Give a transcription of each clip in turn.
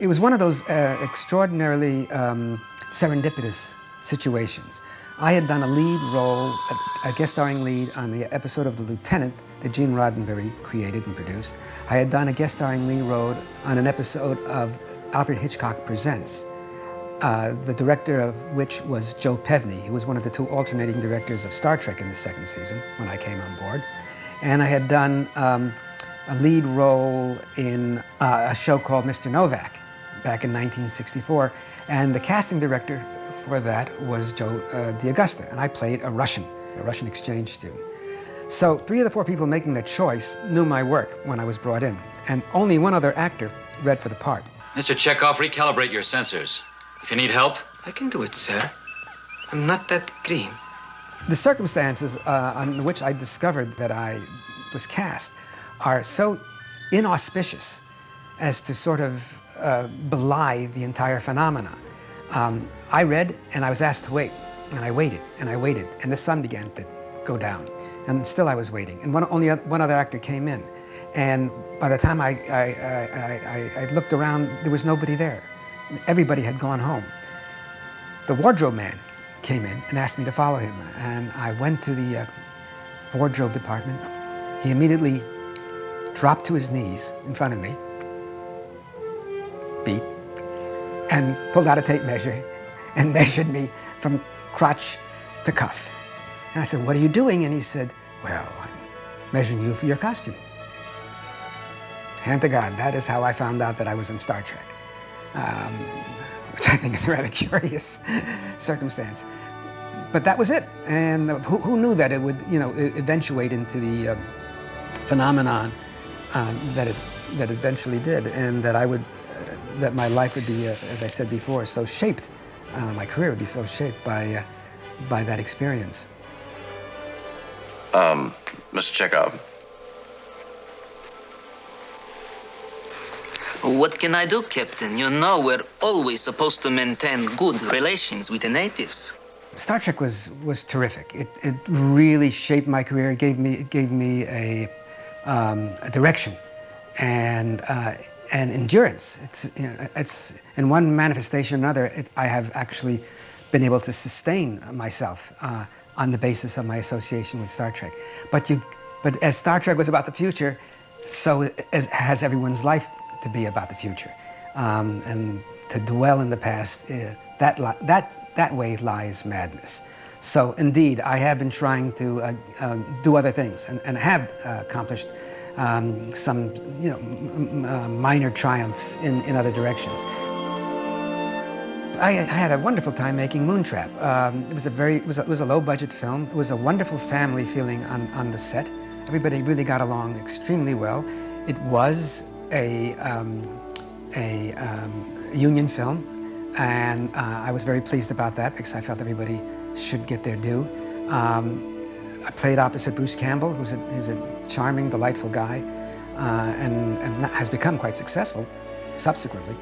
It was one of those extraordinarily serendipitous situations. I had done a lead role, a guest starring lead on the episode of The Lieutenant that Gene Roddenberry created and produced. I had done a guest starring lead role on an episode of Alfred Hitchcock Presents, the director of which was Joe Pevney, who was one of the two alternating directors of Star Trek in the second season when I came on board. And I had done a lead role in a show called Mr. Novak back in 1964, and the casting director for that was Joe DiAgusta, and I played a Russian exchange student. So 3 of the 4 people making the choice knew my work when I was brought in, and only one other actor read for the part. Mr. Chekov, recalibrate your sensors. If you need help... I can do it, sir. I'm not that green. The circumstances on which I discovered that I was cast are so inauspicious as to sort of belie the entire phenomena. I read, and I was asked to wait, and I waited, and the sun began to go down, and still I was waiting, and only one other actor came in, and by the time I looked around, there was nobody there. Everybody had gone home. The wardrobe man came in and asked me to follow him, and I went to the wardrobe department. He immediately dropped to his knees in front of me, beat, and pulled out a tape measure and measured me from crotch to cuff. And I said, "What are you doing?" And he said, "Well, I'm measuring you for your costume." Hand to God, that is how I found out that I was in Star Trek, which I think is a rather curious circumstance. But that was it, and who knew that it would, eventuate into the phenomenon that it eventually did, and that that my life would be, as I said before, so shaped. My career would be so shaped by that experience. Mr. Chekov. What can I do, Captain? You know we're always supposed to maintain good relations with the natives. Star Trek was terrific. It really shaped my career. It gave me a direction and endurance. It's in one manifestation or another. I have actually been able to sustain myself on the basis of my association with Star Trek. But as Star Trek was about the future, so has everyone's life to be about the future, and to dwell in the past. That way lies madness. So indeed, I have been trying to do other things, and have accomplished some, minor triumphs in other directions. I had a wonderful time making Moontrap. It was a low-budget film. It was a wonderful family feeling on the set. Everybody really got along extremely well. It was a union film, and I was very pleased about that because I felt everybody should get their due. I played opposite Bruce Campbell, who's a charming, delightful guy, and has become quite successful subsequently.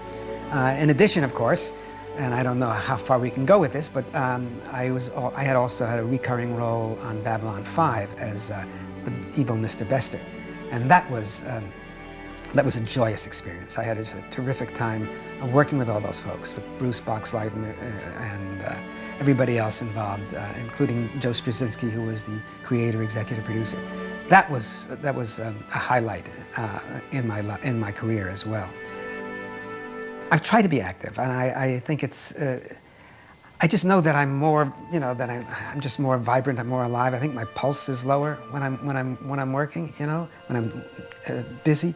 In addition, of course, and I don't know how far we can go with this, but I had also had a recurring role on Babylon 5 as the evil Mr. Bester, and that was a joyous experience. I had a terrific time working with all those folks, with Bruce Boxleitner and everybody else involved, including Joe Straczynski, who was the creator, executive producer. That was a highlight in my career as well. I've tried to be active, and I think it's. I just know that I'm more, that I'm just more vibrant. I'm more alive. I think my pulse is lower when I'm working. When I'm busy.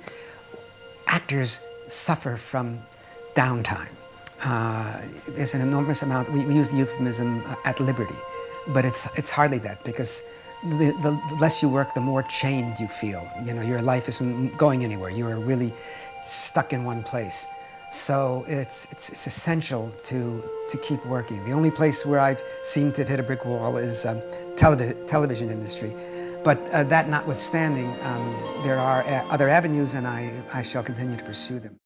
Actors suffer from downtime. There's an enormous amount. We use the euphemism at liberty, but it's hardly that, because the less you work, the more chained you feel. Your life isn't going anywhere. You are really stuck in one place. So it's essential to keep working. The only place where I've seemed to have hit a brick wall is television industry. But that notwithstanding, there are other avenues, and I shall continue to pursue them.